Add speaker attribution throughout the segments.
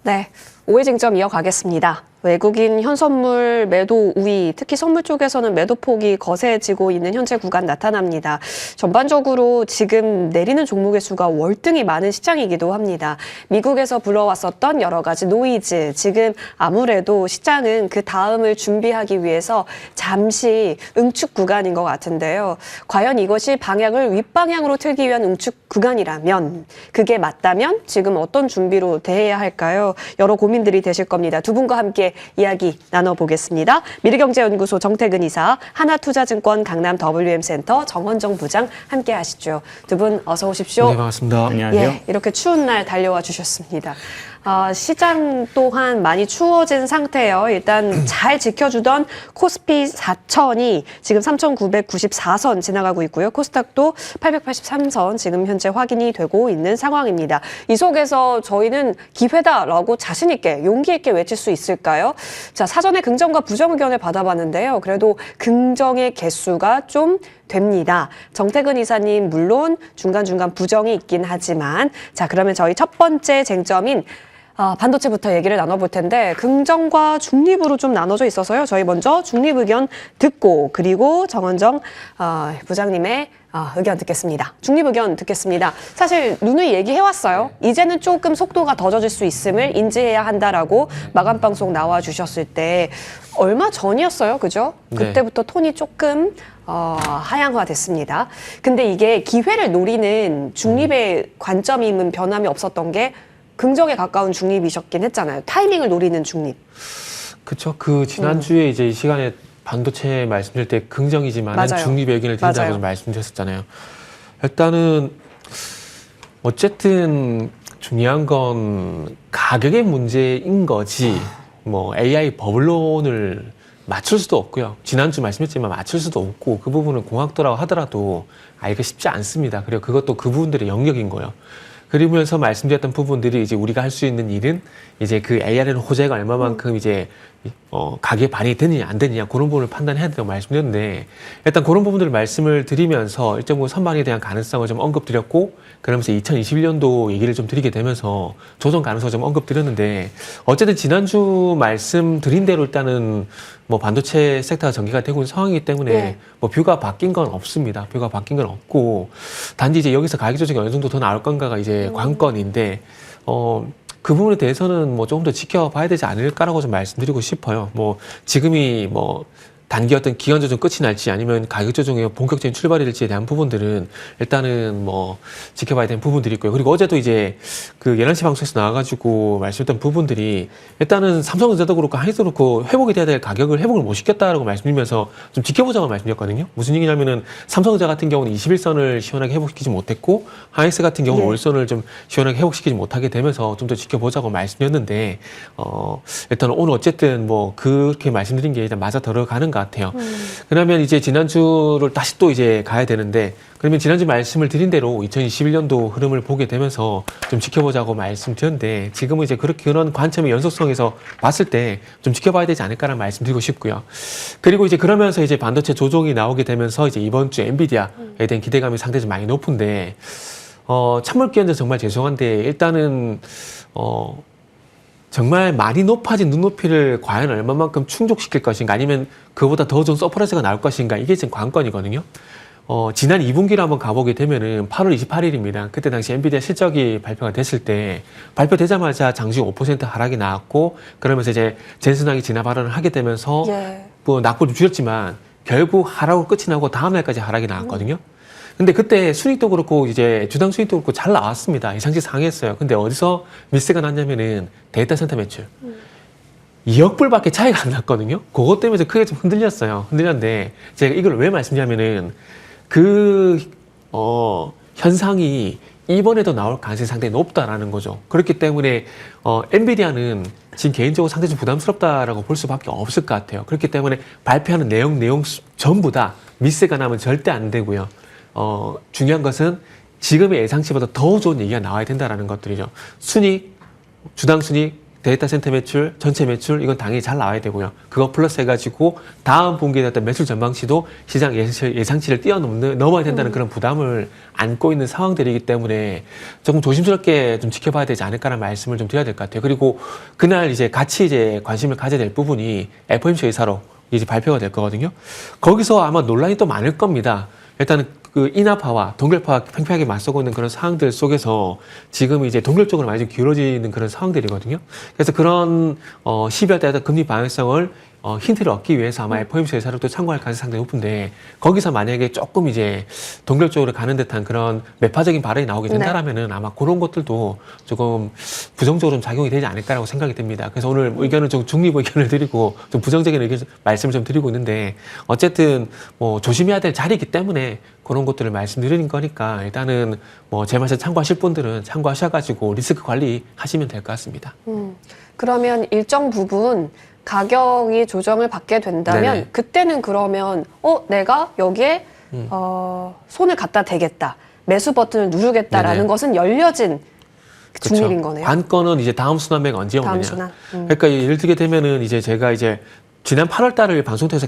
Speaker 1: 네, 오해 쟁점 이어가겠습니다. 외국인 현선물 매도 우위, 특히 선물 쪽에서는 매도 폭이 거세지고 있는 현재 구간 나타납니다. 전반적으로 지금 내리는 종목의 수가 월등히 많은 시장이기도 합니다. 미국에서 불어왔었던 여러 가지 노이즈, 지금 아무래도 시장은 그 다음을 준비하기 위해서 잠시 응축 구간인 것 같은데요. 과연 이것이 방향을 윗방향으로 틀기 위한 응축 구간이라면, 그게 맞다면 지금 어떤 준비로 대해야 할까요? 여러 고민들이 되실 겁니다. 두 분과 함께 이야기 나눠보겠습니다. 미르경제연구소 정태근 이사, 하나투자증권 강남 WM센터 정원정 부장 함께 하시죠. 두 분 어서 오십시오.
Speaker 2: 네, 반갑습니다.
Speaker 3: 안녕하세요.
Speaker 1: 예, 이렇게 추운 날 달려와 주셨습니다. 시장 또한 많이 추워진 상태예요. 일단 잘 지켜주던 코스피 4천이 지금 3,994선 지나가고 있고요. 코스닥도 883선 지금 현재 확인이 되고 있는 상황입니다. 이 속에서 저희는 기회다라고 자신 있게, 용기 있게 외칠 수 있을까요? 자, 사전에 긍정과 부정 의견을 받아봤는데요. 그래도 긍정의 개수가 좀 됩니다. 정태근 이사님 물론 중간중간 부정이 있긴 하지만, 자, 그러면 저희 첫 번째 쟁점인 반도체부터 얘기를 나눠볼 텐데, 긍정과 중립으로 좀 나눠져 있어서요. 저희 먼저 중립 의견 듣고, 그리고 정원정 부장님의 의견 듣겠습니다. 중립 의견 듣겠습니다. 사실 누누이 얘기해왔어요. 이제는 조금 속도가 더 젖을 수 있음을 인지해야 한다라고 마감 방송 나와주셨을 때 얼마 전이었어요. 그죠? 그때부터 톤이 조금 하향화됐습니다. 근데 이게 기회를 노리는 중립의 관점임은 변함이 없었던 게 긍정에 가까운 중립이셨긴 했잖아요. 타이밍을 노리는 중립.
Speaker 2: 그렇죠. 그 지난주에 이제 이 시간에 반도체 말씀드릴 때 긍정이지만 중립의 의견을 드린다고 말씀드렸었잖아요. 일단은 어쨌든 중요한 건 가격의 문제인 거지, 뭐 AI 버블론을 맞출 수도 없고요. 지난주 말씀했지만 맞출 수도 없고, 그 부분은 공학도라고 하더라도 알기가 쉽지 않습니다. 그리고 그것도 그 부분들의 영역인 거예요. 그러면서 말씀드렸던 부분들이 이제 우리가 할 수 있는 일은 이제 그 ARN 호재가 얼마만큼 이제 가격에 반영이 되느냐 안 되느냐 그런 부분을 판단해야 된다고 말씀드렸는데, 일단 그런 부분들을 말씀을 드리면서 일정 선반에 대한 가능성을 좀 언급드렸고, 그러면서 2021년도 얘기를 좀 드리게 되면서 조정 가능성을 좀 언급드렸는데, 어쨌든 지난주 말씀드린 대로 일단은 뭐 반도체 섹터가 전개가 되고 있는 상황이기 때문에 뭐 뷰가 바뀐 건 없습니다. 뷰가 바뀐 건 없고, 단지 이제 여기서 가격 조정이 어느 정도 더 나올 건가가 이제 관건인데, 그 부분에 대해서는 뭐 조금 더 지켜봐야 되지 않을까라고 좀 말씀드리고 싶어요. 뭐 지금이 뭐 단기 어떤 기간 조정 끝이 날지 아니면 가격 조정의 본격적인 출발이 될지에 대한 부분들은 일단은 뭐 지켜봐야 되는 부분들이 있고요. 그리고 어제도 이제 그 11시 방송에서 나와가지고 말씀했던 부분들이, 일단은 삼성전자도 그렇고 하이닉스도 그렇고 회복이 돼야 될 가격을 회복을 못 시켰다라고 말씀드리면서 좀 지켜보자고 말씀드렸거든요. 무슨 얘기냐면은 삼성전자 같은 경우는 21선을 시원하게 회복시키지 못했고, 하이닉스 같은 경우는 월선을 좀 시원하게 회복시키지 못하게 되면서 좀 더 지켜보자고 말씀드렸는데, 일단 오늘 어쨌든 뭐 그렇게 말씀드린 게 일단 맞아 들어가는 것 같아요. 그러면 이제 지난주를 다시 또 이제 가야 되는데, 그러면 지난주 말씀을 드린 대로 2021년도 흐름을 보게 되면서 좀 지켜보자고 말씀드렸는데, 지금은 이제 그런 관점의 연속성에서 봤을 때 좀 지켜봐야 되지 않을까라는 말씀드리고 싶고요. 그리고 이제 그러면서 이제 반도체 조정이 나오게 되면서 이제 이번 주 엔비디아에 대한 기대감이 상당히 좀 많이 높은데, 찬물 끼얹어 정말 죄송한데, 일단은 정말 많이 높아진 눈높이를 과연 얼마만큼 충족시킬 것인가, 아니면 그보다 더 좋은 서프라이즈가 나올 것인가, 이게 지금 관건이거든요. 지난 2분기를 한번 가보게 되면은 8월 28일입니다. 그때 당시 엔비디아 실적이 발표가 됐을 때, 발표되자마자 장중 5% 하락이 나왔고, 그러면서 이제 젠슨왕이 진화 발언을 하게 되면서 뭐 낙폭 좀 줄였지만 결국 하락으로 끝이 나고 다음날까지 하락이 나왔거든요. 근데 그때 순이익도 그렇고 이제 주당 순이익도 그렇고 잘 나왔습니다. 예상치 상했어요. 근데 어디서 미스가 났냐면은 데이터 센터 매출 2억 불밖에 차이가 안 났거든요. 그것 때문에 크게 좀 흔들렸는데, 제가 이걸 왜 말씀드리냐면은 그 현상이 이번에도 나올 가능성이 상당히 높다라는 거죠. 그렇기 때문에 엔비디아는 지금 개인적으로 상당히 좀 부담스럽다라고 볼 수밖에 없을 것 같아요. 그렇기 때문에 발표하는 내용 전부 다 미스가 나면 절대 안 되고요. 중요한 것은 지금의 예상치보다 더 좋은 얘기가 나와야 된다는 것들이죠. 순이익, 주당 순이익, 데이터 센터 매출, 전체 매출 이건 당연히 잘 나와야 되고요. 그거 플러스 해가지고 다음 분기에 어떤 매출 전망치도 시장 예상치를 넘어야 된다는 그런 부담을 안고 있는 상황들이기 때문에 조금 조심스럽게 좀 지켜봐야 되지 않을까라는 말씀을 좀 드려야 될 것 같아요. 그리고 그날 이제 같이 이제 관심을 가져야 될 부분이 FOMC 의사로 이제 발표가 될 거거든요. 거기서 아마 논란이 또 많을 겁니다. 일단은 그 인하파와 동결파가 팽팽하게 맞서고 있는 그런 상황들 속에서 지금 이제 동결 쪽으로 많이 좀 기울어지는 그런 상황들이거든요. 그래서 그런 12월 달에 금리 방향성을 힌트를 얻기 위해서 아마 FOMC 의사를 또 참고할 가능성이 상당히 높은데 거기서 만약에 조금 이제 동결 쪽으로 가는 듯한 그런 매파적인 발언이 나오게 된다라면은 아마 그런 것들도 조금 부정적으로 좀 작용이 되지 않을까라고 생각이 듭니다. 그래서 오늘 의견을 좀 중립 의견을 드리고 좀 부정적인 의견 말씀을 좀 드리고 있는데 어쨌든 뭐 조심해야 될 자리이기 때문에 그런 것들을 말씀드리는 거니까 일단은 뭐 제 말씀 참고하실 분들은 참고하셔가지고 리스크 관리 하시면 될 것 같습니다.
Speaker 1: 그러면 일정 부분 가격이 조정을 받게 된다면
Speaker 2: 네네.
Speaker 1: 그때는 그러면 내가 여기에 손을 갖다 대겠다. 매수 버튼을 누르겠다라는
Speaker 2: 네네.
Speaker 1: 것은 열려진 중립인
Speaker 2: 그쵸.
Speaker 1: 거네요.
Speaker 2: 관건은 이제 다음 순환매가 언제
Speaker 1: 다음
Speaker 2: 오느냐.
Speaker 1: 순환.
Speaker 2: 그러니까 예를 들게 되면은 이제 제가 이제 지난 8월 달을 방송 통해서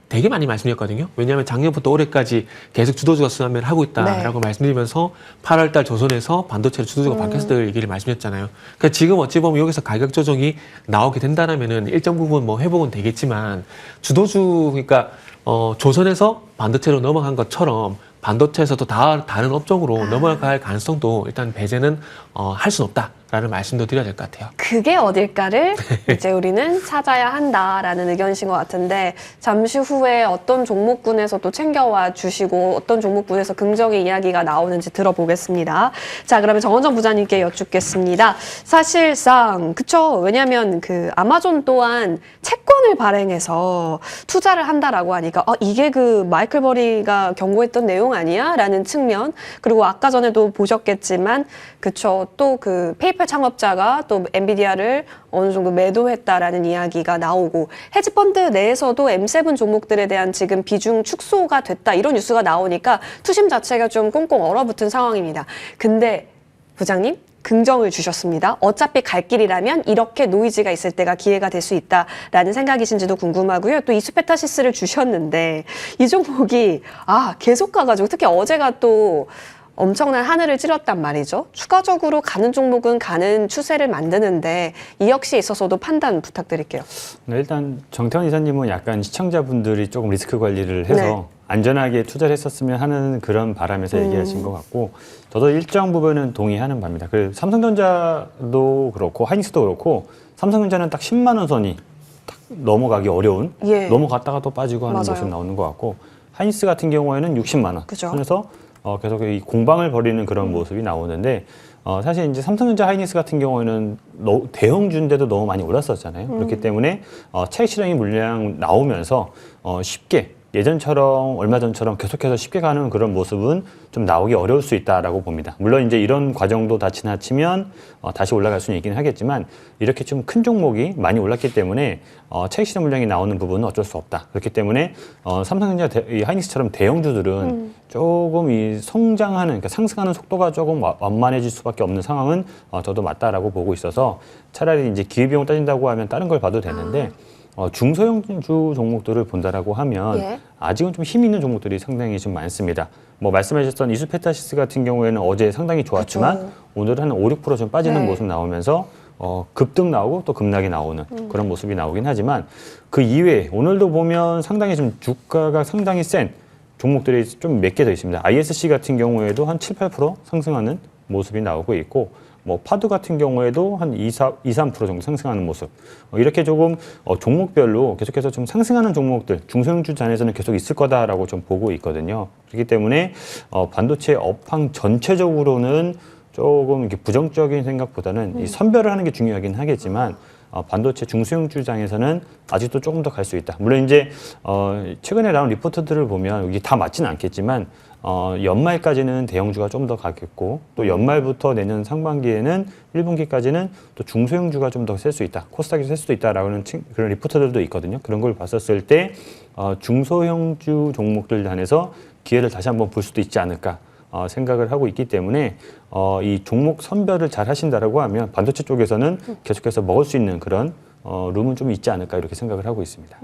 Speaker 2: 되게 많이 말씀드렸거든요. 왜냐하면 작년부터 올해까지 계속 주도주가 순환매를 하고 있다라고 말씀드리면서 8월 달 조선에서 반도체로 주도주가 바뀌었을 얘기를 말씀드렸잖아요. 그러니까 지금 어찌 보면 여기서 가격 조정이 나오게 된다라면은 일정 부분 뭐 회복은 되겠지만 주도주 그러니까 조선에서 반도체로 넘어간 것처럼 반도체에서도 다른 업종으로 넘어갈 가능성도 일단 배제는 할 수는 없다라는 말씀도 드려야 될 것 같아요.
Speaker 1: 그게 어딜까를 이제 우리는 찾아야 한다라는 의견이신 것 같은데 잠시 후에 어떤 종목군에서 또 챙겨와 주시고 어떤 종목군에서 긍정의 이야기가 나오는지 들어보겠습니다. 자, 그러면 정원정 부장님께 여쭙겠습니다. 사실상 그쵸? 왜냐하면 그 아마존 또한 채권을 발행해서 투자를 한다라고 하니까 이게 그 마이클 버리가 경고했던 내용 아니야? 라는 측면 그리고 아까 전에도 보셨겠지만 그쵸? 또 그 페이팔 창업자가 또 엔비디아를 어느 정도 매도했다라는 이야기가 나오고 헤지펀드 내에서도 M7 종목들에 대한 지금 비중 축소가 됐다 이런 뉴스가 나오니까 투심 자체가 좀 꽁꽁 얼어붙은 상황입니다. 근데 부장님 긍정을 주셨습니다. 어차피 갈 길이라면 이렇게 노이즈가 있을 때가 기회가 될 수 있다라는 생각이신지도 궁금하고요. 또 이수페타시스를 주셨는데 이 종목이 계속 가가지고 특히 어제가 또 엄청난 하늘을 찌렀단 말이죠. 추가적으로 가는 종목은 가는 추세를 만드는데 이 역시 있어서도 판단 부탁드릴게요.
Speaker 3: 네, 일단 정태원 이사님은 약간 시청자분들이 조금 리스크 관리를 해서 안전하게 투자를 했었으면 하는 그런 바람에서 얘기하신 것 같고 저도 일정 부분은 동의하는 바입니다. 그 삼성전자도 그렇고 하이닉스도 그렇고 삼성전자는 딱 10만 원 선이 딱 넘어가기 어려운 넘어갔다가 또 빠지고 하는 모습 나오는 것 같고 하이닉스 같은 경우에는 60만 원 선에서 계속 이 공방을 벌이는 그런 모습이 나오는데 사실 이제 삼성전자 하이닉스 같은 경우에는 대형주인데도 너무 많이 올랐었잖아요. 그렇기 때문에 차익 실현이 물량 나오면서 쉽게 예전처럼 얼마 전처럼 계속해서 쉽게 가는 그런 모습은 좀 나오기 어려울 수 있다라고 봅니다. 물론 이제 이런 과정도 다 지나치면 다시 올라갈 수는 있긴 하겠지만 이렇게 좀 큰 종목이 많이 올랐기 때문에 차익 실현 물량이 나오는 부분은 어쩔 수 없다. 그렇기 때문에 삼성전자 이 하이닉스처럼 대형주들은 조금 이 성장하는 그러니까 상승하는 속도가 조금 완만해질 수밖에 없는 상황은 저도 맞다라고 보고 있어서 차라리 이제 기회비용 따진다고 하면 다른 걸 봐도 되는데 중소형주 종목들을 본다라고 하면 아직은 좀 힘 있는 종목들이 상당히 좀 많습니다. 뭐 말씀하셨던 이수페타시스 같은 경우에는 어제 상당히 좋았지만 오늘은 한 5, 6% 좀 빠지는 모습 나오면서 급등 나오고 또 급락이 나오는 그런 모습이 나오긴 하지만 그 이외에 오늘도 보면 상당히 좀 주가가 상당히 센 종목들이 좀 몇 개 더 있습니다. ISC 같은 경우에도 한 7, 8% 상승하는 모습이 나오고 있고 뭐 파드 같은 경우에도 한 2, 3% 정도 상승하는 모습. 이렇게 조금 종목별로 계속해서 좀 상승하는 종목들 중소형주 잔에서는 계속 있을 거다라고 좀 보고 있거든요. 그렇기 때문에 반도체 업황 전체적으로는 조금 이렇게 부정적인 생각보다는 이 선별을 하는 게 중요하긴 하겠지만 반도체 중소형주장에서는 아직도 조금 더 갈 수 있다. 물론 이제 최근에 나온 리포트들을 보면 이게 다 맞지는 않겠지만 연말까지는 대형주가 좀 더 가겠고 또 연말부터 내년 상반기에는 1분기까지는 또 중소형주가 좀 더 셀 수 있다. 코스닥이 셀 수도 있다라는 그런 리포트들도 있거든요. 그런 걸 봤었을 때 중소형주 종목들 안에서 기회를 다시 한번 볼 수도 있지 않을까. 생각을 하고 있기 때문에 이 종목 선별을 잘 하신다라고 하면 반도체 쪽에서는 계속해서 먹을 수 있는 그런 룸은 좀 있지 않을까 이렇게 생각을 하고 있습니다.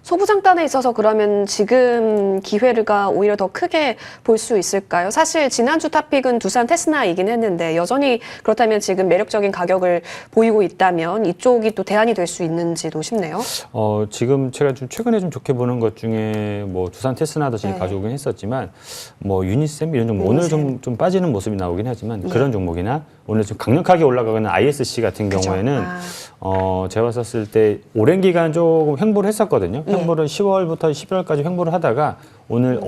Speaker 1: 소부장단에 있어서 그러면 지금 기회가 오히려 더 크게 볼 수 있을까요? 사실 지난주 탑픽은 두산 테스나이긴 했는데 여전히 그렇다면 지금 매력적인 가격을 보이고 있다면 이쪽이 또 대안이 될 수 있는지도 싶네요.
Speaker 3: 지금 제가 좀 최근에 좀 좋게 보는 것 중에 뭐 두산 테스나도 지금
Speaker 1: 네.
Speaker 3: 가져오긴 했었지만 뭐 유니셈 이런 종목 오늘 좀 빠지는 모습이 나오긴 하지만 그런 종목이나 오늘 좀 강력하게 올라가는 ISC 같은
Speaker 1: 그죠.
Speaker 3: 경우에는 제가 봤었을 때 오랜 기간 조금 횡보를 했었거든요. 횡보를 10월부터 11월까지 횡보를 하다가 오늘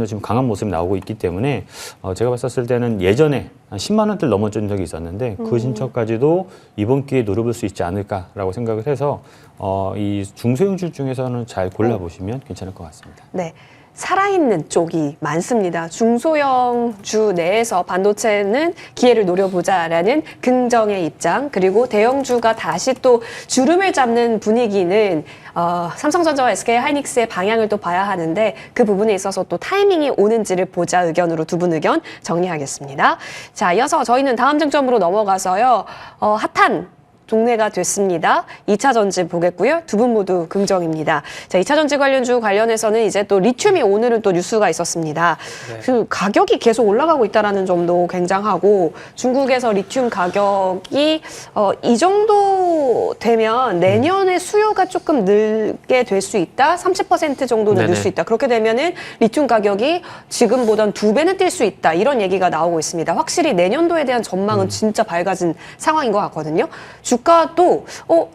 Speaker 3: 지금 강한 모습이 나오고 있기 때문에 제가 봤었을 때는 예전에 한 10만 원대를 넘어진 적이 있었는데 그 근처까지도 이번 기회에 노려볼 수 있지 않을까라고 생각을 해서 이 중소형주 중에서는 잘 골라보시면 괜찮을 것 같습니다.
Speaker 1: 네. 살아있는 쪽이 많습니다. 중소형주 내에서 반도체는 기회를 노려보자라는 긍정의 입장, 그리고 대형주가 다시 또 주름을 잡는 분위기는 삼성전자와 SK하이닉스의 방향을 또 봐야 하는데 그 부분에 있어서 또 타이밍이 오는지를 보자 의견으로 두 분 의견 정리하겠습니다. 자, 이어서 저희는 다음 쟁점으로 넘어가서요. 핫한 동네가 됐습니다. 2차 전지 보겠고요. 두 분 모두 긍정입니다. 자, 2차 전지 관련주 관련해서는 이제 또 리튬이 오늘은 또 뉴스가 있었습니다.
Speaker 2: 네.
Speaker 1: 그 가격이 계속 올라가고 있다는 점도 굉장하고 중국에서 리튬 가격이 이 정도 되면 내년에 수요가 조금 늘게 될 수 있다. 30% 정도는 늘
Speaker 2: 네네.
Speaker 1: 수 있다. 그렇게 되면은 리튬 가격이 지금보단 2배는 뛸 수 있다. 이런 얘기가 나오고 있습니다. 확실히 내년도에 대한 전망은 진짜 밝아진 상황인 것 같거든요. 주가도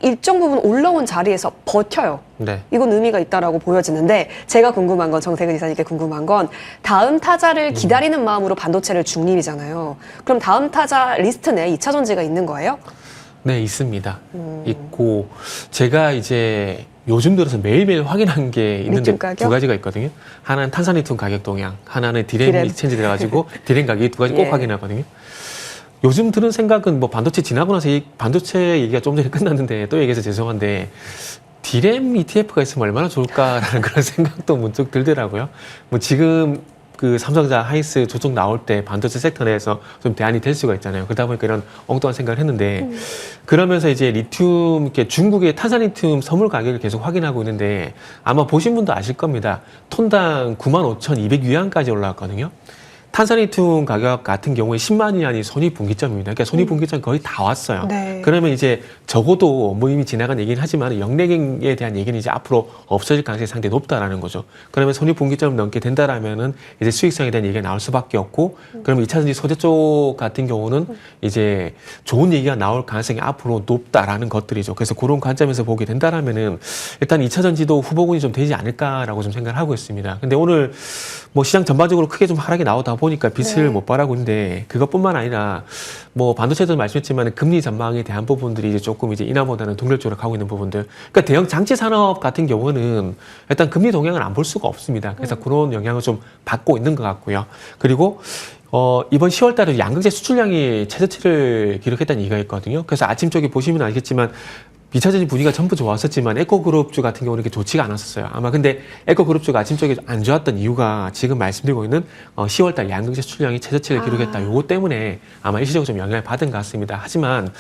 Speaker 1: 일정 부분 올라온 자리에서 버텨요.
Speaker 2: 네.
Speaker 1: 이건 의미가 있다라고 보여지는데 제가 궁금한 건 정태근 이사님께 궁금한 건 다음 타자를 기다리는 마음으로 반도체를 중립이잖아요. 그럼 다음 타자 리스트 내에 2차 전지가 있는 거예요?
Speaker 2: 네, 있습니다. 있고 제가 이제 요즘 들어서 매일매일 확인한 게 있는데
Speaker 1: 리튬 가격?
Speaker 2: 두 가지가 있거든요. 하나는 탄산리튬 가격 동향, 하나는 디램
Speaker 1: 디램.
Speaker 2: 익스체인지 돼가지고 디램 가격이 두 가지 꼭
Speaker 1: 예.
Speaker 2: 확인하거든요. 요즘 들은 생각은 뭐 반도체 지나고 나서 반도체 얘기가 좀 전에 끝났는데 또 얘기해서 죄송한데 디램 ETF가 있으면 얼마나 좋을까라는 그런 생각도 문득 들더라고요. 뭐 지금 그 삼성전자 하이스 저쪽 나올 때 반도체 섹터 내에서 좀 대안이 될 수가 있잖아요. 그러다 보니까 이런 엉뚱한 생각을 했는데 그러면서 이제 리튬, 이렇게 중국의 탄산리튬 선물 가격을 계속 확인하고 있는데 아마 보신 분도 아실 겁니다. 톤당 95,200위안까지 올라왔거든요. 탄산리튬 가격 같은 경우에 10만 위안이 손익분기점입니다. 그러니까 손익분기점 거의 다 왔어요.
Speaker 1: 네.
Speaker 2: 그러면 이제 적어도 뭐 이미 지나간 얘기는 하지만 영래경에 대한 얘기는 이제 앞으로 없어질 가능성이 상당히 높다라는 거죠. 그러면 손익분기점을 넘게 된다라면은 이제 수익성에 대한 얘기가 나올 수밖에 없고, 그러면 2차전지 소재 쪽 같은 경우는 이제 좋은 얘기가 나올 가능성이 앞으로 높다라는 것들이죠. 그래서 그런 관점에서 보게 된다라면은 일단 2차전지도 후보군이 좀 되지 않을까라고 좀 생각을 하고 있습니다. 근데 오늘 뭐 시장 전반적으로 크게 좀 하락이 나오다 보니까 빛을
Speaker 1: 네.
Speaker 2: 못 발하고 있는데 그것뿐만 아니라 뭐 반도체도 말씀했지만 금리 전망에 대한 부분들이 이제 조금 이제 인하보다는 동결적으로 가고 있는 부분들. 그러니까 대형 장치 산업 같은 경우는 일단 금리 동향을 안 볼 수가 없습니다. 그래서 그런 영향을 좀 받고 있는 것 같고요. 그리고 이번 10월 달에 양극재 수출량이 최저치를 기록했다는 얘기가 있거든요. 그래서 아침 쪽에 보시면 알겠지만 2차전지 분위기가 전부 좋았었지만 에코그룹주 같은 경우는 이렇게 좋지가 않았었어요. 아마 근데 에코그룹주가 아침 쪽에 안 좋았던 이유가 지금 말씀드리고 있는 10월달 양극재 수출량이 최저치를 기록했다. 요거 때문에 아마 일시적으로 좀 영향을 받은 것 같습니다. 하지만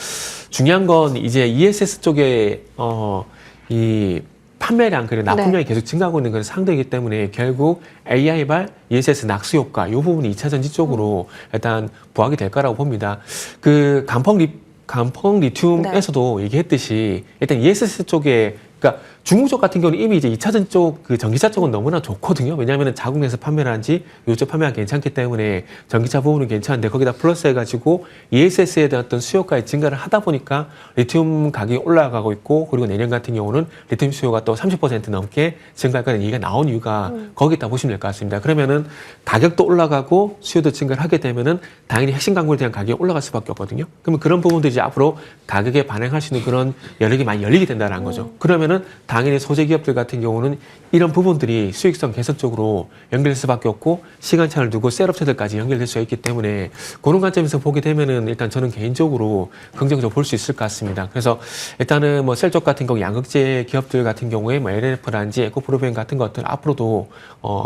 Speaker 2: 중요한 건 이제 ESS 쪽에 이 판매량 그리고 납품량이 계속 증가하고 있는 건 상대이기 때문에 결국 AI발 ESS 낙수 효과 이 부분이 2차전지 쪽으로 일단 부각이 될 거라고 봅니다. 그 간펑 리튬에서도 얘기했듯이 일단 ESS 쪽에 그러니까 중국 쪽 같은 경우는 이미 이제 2차전 쪽 그 전기차 쪽은 너무나 좋거든요. 왜냐하면 자국 내에서 판매라든지 이쪽 판매가 괜찮기 때문에 전기차 부분은 괜찮은데 거기다 플러스 해가지고 ESS에 대한 어떤 수요가의 증가를 하다 보니까 리튬 가격이 올라가고 있고 그리고 내년 같은 경우는 리튬 수요가 또 30% 넘게 증가할 거라는 얘기가 나온 이유가 거기다 보시면 될 것 같습니다. 그러면은 가격도 올라가고 수요도 증가를 하게 되면은 당연히 핵심 광물에 대한 가격이 올라갈 수밖에 없거든요. 그러면 그런 부분들이 이제 앞으로 가격에 반영할 수 있는 그런 여력이 많이 열리게 된다는 거죠. 그러면은 당연히 소재 기업들 같은 경우는 이런 부분들이 수익성 개선 쪽으로 연결될 수밖에 없고 시간차를 두고 셀업체들까지 연결될 수가 있기 때문에 그런 관점에서 보게 되면은 일단 저는 개인적으로 긍정적으로 볼 수 있을 것 같습니다. 그래서 일단은 뭐 셀 쪽 같은 경우 양극재 기업들 같은 경우에 뭐 LNF라든지 에코프로비엔 같은 것들 앞으로도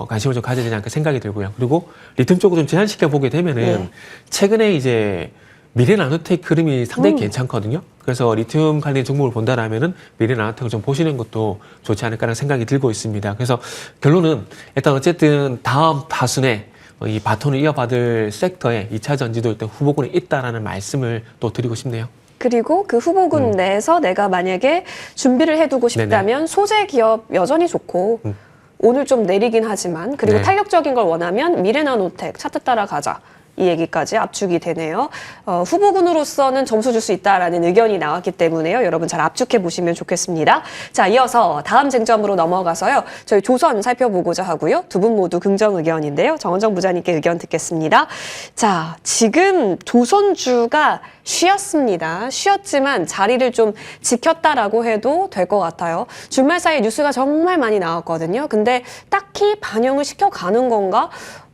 Speaker 2: 관심을 좀 가져야 되지 않을까 생각이 들고요. 그리고 리튬 쪽을 좀 제한시켜 보게 되면은 최근에 이제 미래 나노텍 흐름이 상당히 괜찮거든요. 그래서 리튬 관련 종목을 본다라면은 미래 나노텍을 좀 보시는 것도 좋지 않을까라는 생각이 들고 있습니다. 그래서 결론은 일단 어쨌든 다음 타순에 이 바톤을 이어받을 섹터에 2차 전지도 일단 후보군에 있다라는 말씀을 또 드리고 싶네요.
Speaker 1: 그리고 그 후보군 내에서 내가 만약에 준비를 해두고 싶다면 소재 기업 여전히 좋고 오늘 좀 내리긴 하지만 그리고
Speaker 2: 네.
Speaker 1: 탄력적인 걸 원하면 미래나노텍 차트 따라가자. 이 얘기까지 압축이 되네요. 후보군으로서는 점수 줄 수 있다라는 의견이 나왔기 때문에요. 여러분 잘 압축해 보시면 좋겠습니다. 자, 이어서 다음 쟁점으로 넘어가서요. 저희 조선 살펴보고자 하고요. 두 분 모두 긍정 의견인데요. 정원정 부장님께 의견 듣겠습니다. 자, 지금 조선주가 쉬었습니다. 쉬었지만 자리를 좀 지켰다라고 해도 될 것 같아요. 주말 사이에 뉴스가 정말 많이 나왔거든요. 근데 딱히 반영을 시켜가는 건가?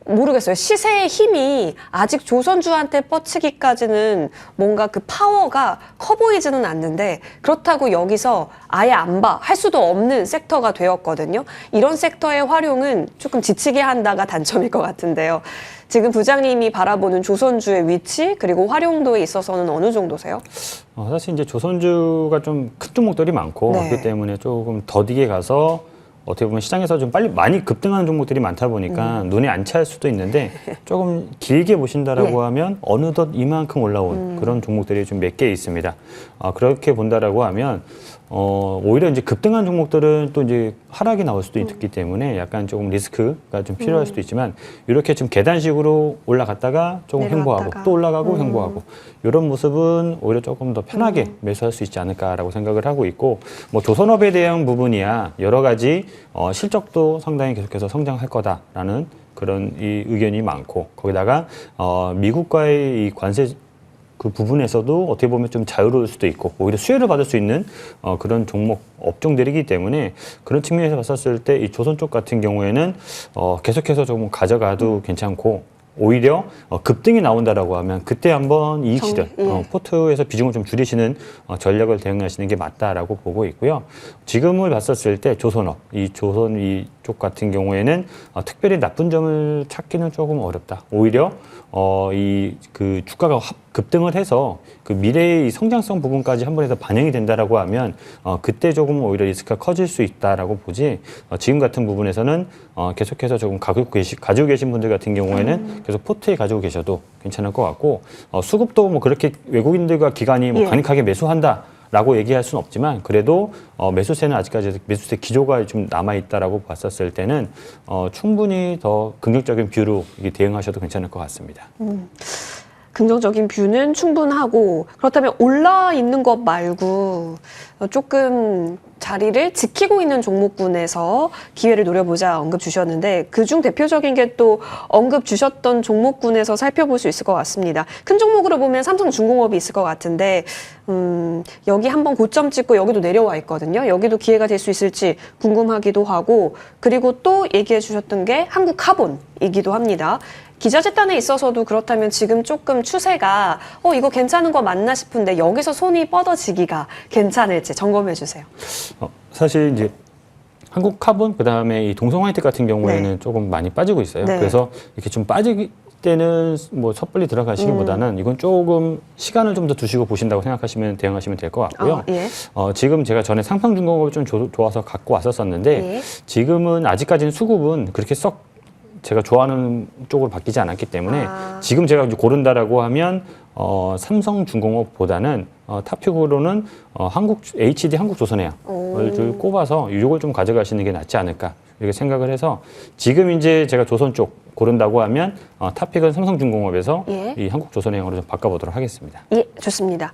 Speaker 1: 모르겠어요. 시세의 힘이 아직 조선주한테 뻗치기까지는 뭔가 그 파워가 커 보이지는 않는데 그렇다고 여기서 아예 안 봐 할 수도 없는 섹터가 되었거든요. 이런 섹터의 활용은 조금 지치게 한다가 단점일 것 같은데요. 지금 부장님이 바라보는 조선주의 위치 그리고 활용도에 있어서는 어느 정도세요?
Speaker 3: 사실 이제 조선주가 좀 큰 종목들이 많고
Speaker 1: 네.
Speaker 3: 그렇기 때문에 조금 더디게 가서 어떻게 보면 시장에서 좀 빨리 많이 급등하는 종목들이 많다 보니까 눈에 안 찰 수도 있는데 조금 길게 보신다라고 하면 어느덧 이만큼 올라온 그런 종목들이 좀 몇 개 있습니다. 그렇게 본다라고 하면 오히려 이제 급등한 종목들은 또 이제 하락이 나올 수도 있기 때문에 약간 조금 리스크가 좀 필요할 수도 있지만 이렇게 좀 계단식으로 올라갔다가 조금
Speaker 1: 내려왔다가.
Speaker 3: 횡보하고 또 올라가고 횡보하고 이런 모습은 오히려 조금 더 편하게 매수할 수 있지 않을까라고 생각을 하고 있고 뭐 조선업에 대한 부분이야 여러 가지 실적도 상당히 계속해서 성장할 거다라는 그런 이 의견이 많고 거기다가 미국과의 이 관세 그 부분에서도 어떻게 보면 좀 자유로울 수도 있고 오히려 수혜를 받을 수 있는 그런 종목 업종들이기 때문에 그런 측면에서 봤었을 때 이 조선 쪽 같은 경우에는 계속해서 조금 가져가도 괜찮고 오히려 급등이 나온다라고 하면 그때 한번 이익 실현, 포트에서 비중을 좀 줄이시는 전략을 대응하시는 게 맞다라고 보고 있고요. 지금을 봤었을 때 조선업, 이 조선 이쪽 같은 경우에는 특별히 나쁜 점을 찾기는 조금 어렵다. 오히려 이 그 주가가 급등을 해서 그 미래의 이 성장성 부분까지 한 번에 더 반영이 된다라고 하면 그때 조금 오히려 리스크가 커질 수 있다라고 보지 지금 같은 부분에서는 계속해서 조금 가지고 계신 분들 같은 경우에는 계속 포트에 가지고 계셔도 괜찮을 것 같고 수급도 뭐 그렇게 외국인들과 기관이 뭐 강력하게 매수한다. 라고 얘기할 수는 없지만 그래도 매수세는 아직까지 매수세 기조가 좀 남아있다라고 봤었을 때는 충분히 더 긍정적인 뷰로 이게 대응하셔도 괜찮을 것 같습니다.
Speaker 1: 긍정적인 뷰는 충분하고 그렇다면 올라 있는 것 말고 조금 자리를 지키고 있는 종목군에서 기회를 노려보자 언급 주셨는데 그중 대표적인 게 또 언급 주셨던 종목군에서 살펴볼 수 있을 것 같습니다. 큰 종목으로 보면 삼성중공업이 있을 것 같은데 여기 한번 고점 찍고 여기도 내려와 있거든요. 여기도 기회가 될 수 있을지 궁금하기도 하고 그리고 또 얘기해 주셨던 게 한국카본이기도 합니다. 기자재단에 있어서도 그렇다면 지금 조금 추세가 이거 괜찮은 거 맞나 싶은데 여기서 손이 뻗어지기가 괜찮을지 점검해 주세요.
Speaker 3: 사실 이제 한국카본 그다음에 이 동성화이텍 같은 경우에는 조금 많이 빠지고 있어요.
Speaker 1: 네.
Speaker 3: 그래서 이렇게 좀 빠질 때는 뭐 섣불리 들어가시기보다는 이건 조금 시간을 좀 더 두시고 보신다고 생각하시면 대응하시면 될 것 같고요.
Speaker 1: 예.
Speaker 3: 지금 제가 전에 상평중공업을 좀 좋아서 갖고 왔었었는데
Speaker 1: 예.
Speaker 3: 지금은 아직까지는 수급은 그렇게 썩 제가 좋아하는 쪽으로 바뀌지 않았기 때문에 지금 제가 이제 고른다라고 하면 삼성중공업보다는 탑픽으로는 한국 HD 한국조선해양을 좀 꼽아서 이걸 좀 가져가시는 게 낫지 않을까 이렇게 생각을 해서 지금 이제 제가 조선 쪽 고른다고 하면 탑픽은 삼성중공업에서
Speaker 1: 예.
Speaker 3: 이 한국조선해양으로 좀 바꿔보도록 하겠습니다.
Speaker 1: 예, 좋습니다.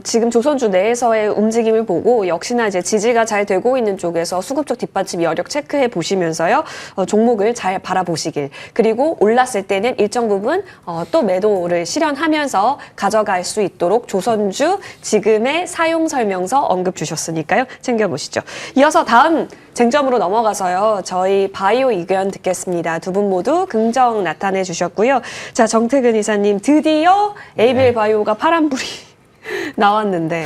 Speaker 1: 지금 조선주 내에서의 움직임을 보고 역시나 이제 지지가 잘 되고 있는 쪽에서 수급적 뒷받침 여력 체크해 보시면서요. 종목을 잘 바라보시길. 그리고 올랐을 때는 일정 부분 또 매도를 실현하면서 가져갈 수 있도록 조선주 지금의 사용 설명서 언급 주셨으니까요. 챙겨보시죠. 이어서 다음 쟁점으로 넘어가서요. 저희 바이오 의견 듣겠습니다. 두 분 모두 긍정 나타내 주셨고요. 자, 정태근 이사님 드디어 ABL 바이오가 파란불이 나왔는데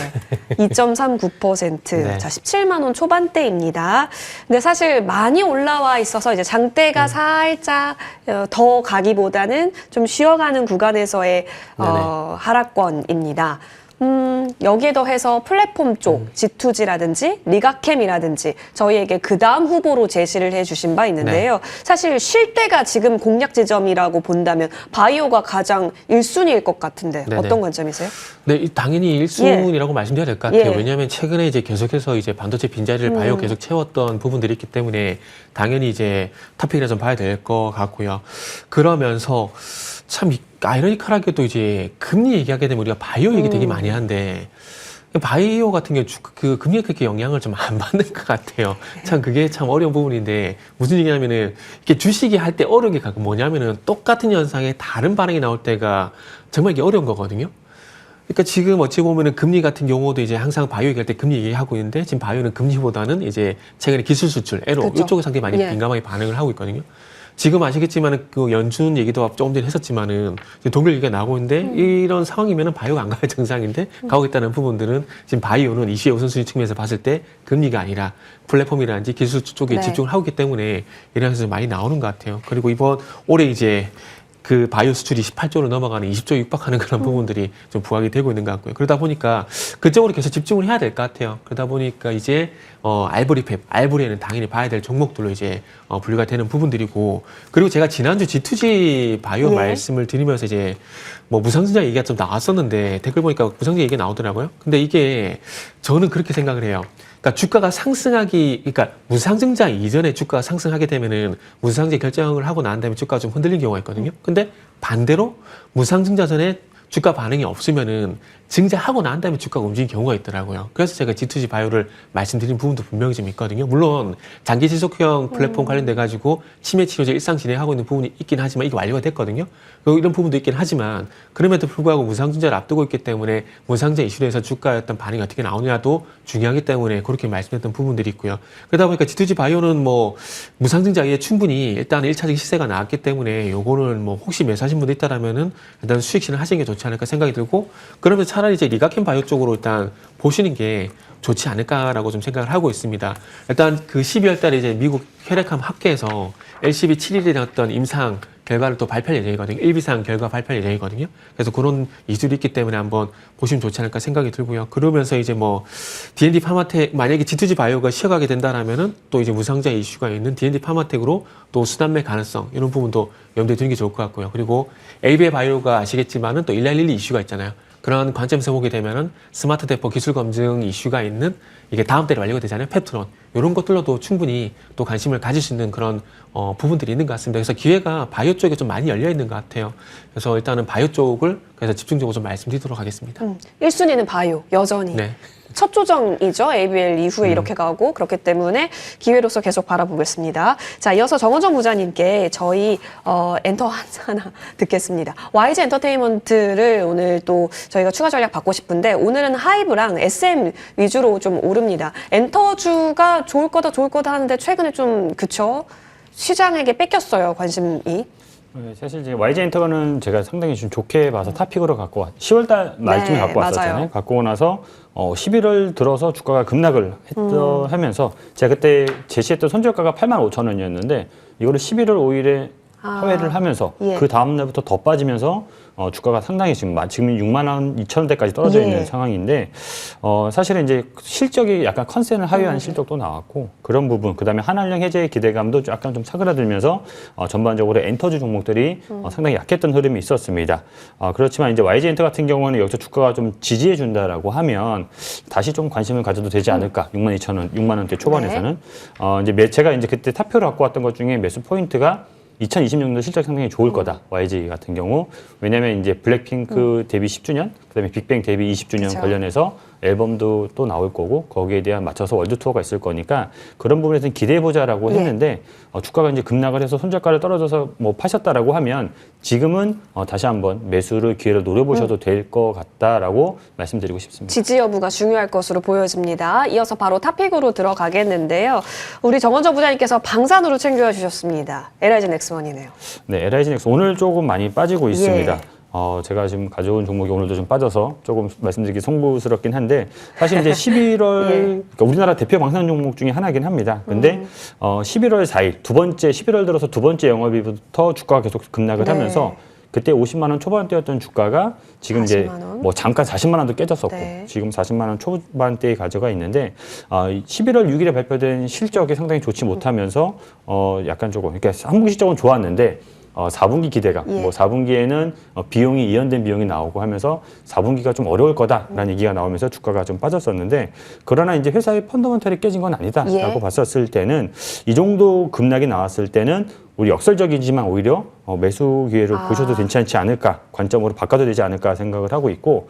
Speaker 1: 2.39%.
Speaker 2: 네.
Speaker 1: 자, 17만 원 초반대입니다. 근데 사실 많이 올라와 있어서 이제 장대가 살짝 더 가기보다는 좀 쉬어가는 구간에서의 하락권입니다. 여기에 더해서 플랫폼 쪽 G2G라든지 리가캠이라든지 저희에게 그 다음 후보로 제시를 해주신 바 있는데요. 사실 쉴 때가 지금 공략 지점이라고 본다면 바이오가 가장 1순위일 것 같은데
Speaker 2: 네네.
Speaker 1: 어떤 관점이세요?
Speaker 2: 네, 당연히 1순위라고 말씀드려야 될 것 같아요.
Speaker 1: 예.
Speaker 2: 왜냐하면 최근에 이제 계속해서 이제 반도체 빈자리를 바이오 계속 채웠던 부분들이 있기 때문에 당연히 이제 탑픽이라 좀 봐야 될 것 같고요. 그러면서 참 아이러니컬하게도 이제 금리 얘기하게 되면 우리가 바이오 얘기 되게 많이 하는데 바이오 같은 경우 그 금리에 그렇게 영향을 좀 안 받는 것 같아요. 참 그게 참 어려운 부분인데 무슨 얘기냐면은 이렇게 주식이 할 때 어려운 게 뭐냐면은 똑같은 현상에 다른 반응이 나올 때가 정말 이게 어려운 거거든요. 그러니까 지금 어찌 보면은 금리 같은 경우도 이제 항상 바이오 얘기할 때 금리 얘기하고 있는데 지금 바이오는 금리보다는 이제 최근에 기술 수출, 에로
Speaker 1: 그렇죠.
Speaker 2: 이쪽에 상당히 많이
Speaker 1: 예.
Speaker 2: 민감하게 반응을 하고 있거든요. 지금 아시겠지만은 그 연준 얘기도 조금 전에 했었지만은 지금 동결 얘기가 나오고 있는데 이런 상황이면은 바이오가 안 가야 정상인데 가고 있다는 부분들은 지금 바이오는 이슈의 우선순위 측면에서 봤을 때 금리가 아니라 플랫폼이라든지 기술 쪽에
Speaker 1: 네. 집중을
Speaker 2: 집중을 하고 있기 때문에 이런 해서 많이 나오는 것 같아요. 그리고 이번 올해 이제 그 바이오 수출이 18조로 넘어가는 20조 육박하는 그런 부분들이 좀 부각이 되고 있는 것 같고요. 그러다 보니까 그쪽으로 계속 집중을 해야 될 것 같아요. 그러다 보니까 이제 알브리에는 당연히 봐야 될 종목들로 이제 분류가 되는 부분들이고, 그리고 제가 지난주 G2G 바이오
Speaker 1: 예.
Speaker 2: 말씀을 드리면서 이제 뭐 무상증자 얘기가 좀 나왔었는데 댓글 보니까 무상증자 얘기가 나오더라고요. 근데 이게 저는 그렇게 생각을 해요. 그러니까 주가가 그러니까 무상증자 이전에 주가가 상승하게 되면은 무상증자 결정을 하고 난 다음에 주가가 좀 흔들리는 경우가 있거든요. 근데 반대로 무상증자 전에 주가 반응이 없으면은 증자하고 난 다음에 주가가 움직이는 경우가 있더라고요. 그래서 제가 G2G 바이오를 말씀드린 부분도 분명히 좀 있거든요. 물론 장기 지속형 플랫폼 관련돼 가지고 치매 치료제 일상 진행하고 있는 부분이 있긴 하지만 이게 완료가 됐거든요. 그리고 이런 부분도 있긴 하지만 그럼에도 불구하고 무상증자를 앞두고 있기 때문에 무상증자 이슈로 해서 주가의 어떤 반응이 어떻게 나오냐도 중요하기 때문에 그렇게 말씀드렸던 부분들이 있고요. 그러다 보니까 G2G 바이오는 뭐 무상증자에 충분히 일단 1차적인 시세가 나왔기 때문에 요거는 뭐 혹시 매수하신 분도 있다라면은 일단 수익 실현 하시는 게 좋지 않을까 생각이 들고, 그러면 차라리 이제 리가캠 바이오 쪽으로 일단 보시는 게 좋지 않을까라고 좀 생각을 하고 있습니다. 일단 그 12월 달에 이제 미국 혈액암 학회에서 LCB 7일이라는 어떤 임상 결과를 또 발표할 예정이거든요. 1비상 결과 발표할 예정이거든요. 그래서 그런 이슈들이 있기 때문에 한번 보시면 좋지 않을까 생각이 들고요. 그러면서 이제 뭐 D&D 파마텍, 만약에 G2G 바이오가 쉬어가게 된다라면은 또 이제 무상자 이슈가 있는 D&D 파마텍으로 또 수단매 가능성, 이런 부분도 염두에 두는 게 좋을 것 같고요. 그리고 ABL 바이오가 아시겠지만은 또 1112 이슈가 있잖아요. 그런 관점에서 보게 되면은 스마트 대포 기술 검증 이슈가 있는, 이게 다음 달에 완료가 되잖아요. 펩트론. 이런 것들로도 충분히 또 관심을 가질 수 있는 그런 부분들이 있는 것 같습니다. 그래서 기회가 바이오 쪽에 좀 많이 열려 있는 것 같아요. 그래서 일단은 바이오 쪽을 그래서 집중적으로 좀 말씀드리도록 하겠습니다.
Speaker 1: 1순위는 바이오, 여전히.
Speaker 2: 네.
Speaker 1: 첫 조정이죠. ABL 이후에 이렇게 가고, 그렇기 때문에 기회로서 계속 바라보겠습니다. 자, 이어서 정원정 부자님께 저희 엔터 하나 듣겠습니다. YG 엔터테인먼트를 오늘 또 저희가 추가 전략 받고 싶은데 오늘은 하이브랑 SM 위주로 좀 오릅니다. 엔터주가 좋을 거다 하는데 최근에 좀 그쵸? 시장에게 뺏겼어요, 관심이.
Speaker 3: 네, 사실 이제 YG 엔터는 제가 상당히 좀 좋게 봐서 탑픽으로 갖고 10월달 말쯤에
Speaker 1: 네,
Speaker 3: 갖고 왔었잖아요.
Speaker 1: 맞아요.
Speaker 3: 갖고 나서 11월 들어서 주가가 급락을 하면서 제가 그때 제시했던 손절가가 85,000원이었는데 이거를 11월 5일에 하회를 하면서
Speaker 1: 예.
Speaker 3: 그 다음 날부터 더 빠지면서 주가가 상당히 지금 6만 원 2천 원대까지 떨어져 있는
Speaker 1: 예.
Speaker 3: 상황인데 사실은 이제 실적이 약간 컨센을 하회한 실적도 나왔고 그런 부분, 그다음에 한한령 해제의 기대감도 약간 좀 사그라들면서 전반적으로 엔터주 종목들이 상당히 약했던 흐름이 있었습니다. 그렇지만 이제 YG 엔터 같은 경우는 여기서 주가가 좀 지지해 준다라고 하면 다시 좀 관심을 가져도 되지 않을까. 62,000원, 6만 원대 초반에서는 이제 제가 이제 그때 타표를 갖고 왔던 것 중에 매수 포인트가 2020년도 실적 상당히 좋을 거다. YG 같은 경우. 왜냐하면 이제 블랙핑크 데뷔 10주년, 그다음에 빅뱅 데뷔 20주년
Speaker 1: 그쵸.
Speaker 3: 관련해서 앨범도 또 나올 거고 거기에 대한 맞춰서 월드 투어가 있을 거니까 그런 부분에서는 기대해 보자라고
Speaker 1: 예.
Speaker 3: 했는데 주가가 이제 급락을 해서 손절가를 떨어져서 뭐 파셨다라고 하면 지금은 다시 한번 매수를 기회를 노려보셔도 될 것 같다라고 말씀드리고 싶습니다.
Speaker 1: 지지 여부가 중요할 것으로 보여집니다. 이어서 바로 탑픽으로 들어가겠는데요. 우리 정원정 부장님께서 방산으로 챙겨 주셨습니다. LIG 넥스원이네요.
Speaker 3: 네, LIG 넥스 오늘 조금 많이 빠지고 있습니다.
Speaker 1: 예.
Speaker 3: 제가 지금 가져온 종목이 오늘도 좀 빠져서 조금 말씀드리기 송구스럽긴 한데 사실 이제 11월
Speaker 1: 예.
Speaker 3: 그러니까 우리나라 대표 방산 종목 중에 하나긴 합니다. 근데 11월 4일 11월 들어서 두 번째 영업일부터 주가가 계속 급락을
Speaker 1: 네.
Speaker 3: 하면서 그때 50만 원 초반대였던 주가가 지금 이제
Speaker 1: 40만 원.
Speaker 3: 뭐 잠깐 40만 원도 깨졌었고
Speaker 1: 네.
Speaker 3: 지금 40만 원 초반대에 가져가 있는데 11월 6일에 발표된 실적이 상당히 좋지 못하면서 약간 조금 그러니까 3분기 실적은 좋았는데 4분기 기대감,
Speaker 1: 예.
Speaker 3: 뭐 4분기에는 비용이 이연된 비용이 나오고 하면서 4분기가 좀 어려울 거다라는 얘기가 나오면서 주가가 좀 빠졌었는데 그러나 이제 회사의 펀더멘털이 깨진 건 아니다라고
Speaker 1: 예.
Speaker 3: 봤었을 때는 이 정도 급락이 나왔을 때는 우리 역설적이지만 오히려 매수 기회를 보셔도 괜찮지 않을까 관점으로 바꿔도 되지 않을까 생각을 하고 있고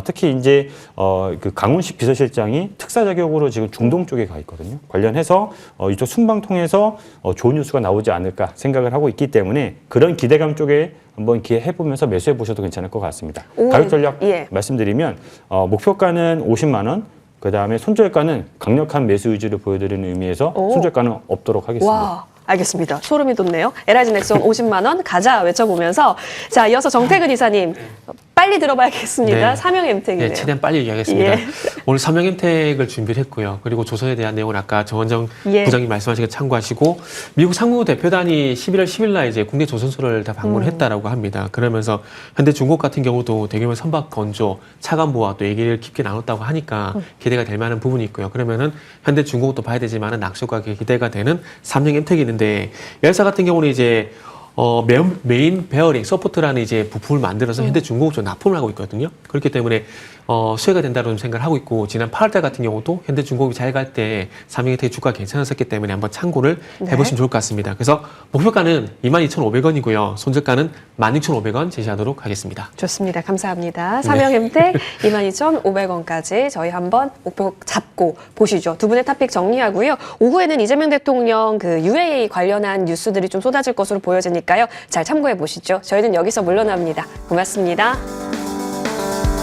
Speaker 3: 특히 이제 그 강훈식 비서실장이 특사 자격으로 지금 중동 쪽에 가 있거든요. 관련해서 이쪽 순방 통해서 좋은 뉴스가 나오지 않을까 생각을 하고 있기 때문에 그런 기대감 쪽에 한번 기회해보면서 매수해 보셔도 괜찮을 것 같습니다. 가격 전략
Speaker 1: 예.
Speaker 3: 말씀드리면 목표가는 50만 원. 그 다음에 손절가는 강력한 매수 의지를 보여드리는 의미에서
Speaker 1: 오.
Speaker 3: 손절가는 없도록 하겠습니다.
Speaker 1: 와, 알겠습니다. 소름이 돋네요. LIG 넥스원 50만 원 가자 외쳐보면서 자 이어서 정태근 이사님 빨리 들어봐야겠습니다.
Speaker 2: 네.
Speaker 1: 사명 엠텍이네요.
Speaker 2: 네, 최대한 빨리 얘기하겠습니다.
Speaker 1: 예.
Speaker 2: 오늘 삼형 햄택을 준비를 했고요. 그리고 조선에 대한 내용은 아까 정원정
Speaker 1: 예.
Speaker 2: 부장님 말씀하신 거 참고하시고 미국 상무 대표단이 11월 10일 날 이제 국내 조선소를 다 방문을 했다라고 합니다. 그러면서 현대중공 같은 경우도 대규모 선박 건조, 차관보와 또 얘기를 깊게 나눴다고 하니까 기대가 될 만한 부분이 있고요. 그러면은 현대중공도 봐야 되지만은 낙수가 기대가 되는 삼형 햄택이 있는데 열사 같은 경우는 이제 메인 베어링 서포트라는 이제 부품을 만들어서 현대중공업 쪽 납품을 하고 있거든요. 그렇기 때문에 수혜가 된다고 생각을 하고 있고 지난 8월달 같은 경우도 현대중공업이 잘 갈 때 삼형혜택 주가 괜찮았었기 때문에 한번 참고를 해보시면 좋을 것 같습니다. 그래서 목표가는 22,500원이고요. 손절가는 16,500원 제시하도록 하겠습니다.
Speaker 1: 좋습니다. 감사합니다. 사명 엠텍 22,500원까지 저희 한번 목표 잡고 보시죠. 두 분의 탑픽 정리하고요. 오후에는 이재명 대통령 그 UAE 관련한 뉴스들이 좀 쏟아질 것으로 보여지니까요. 잘 참고해 보시죠. 저희는 여기서 물러납니다. 고맙습니다.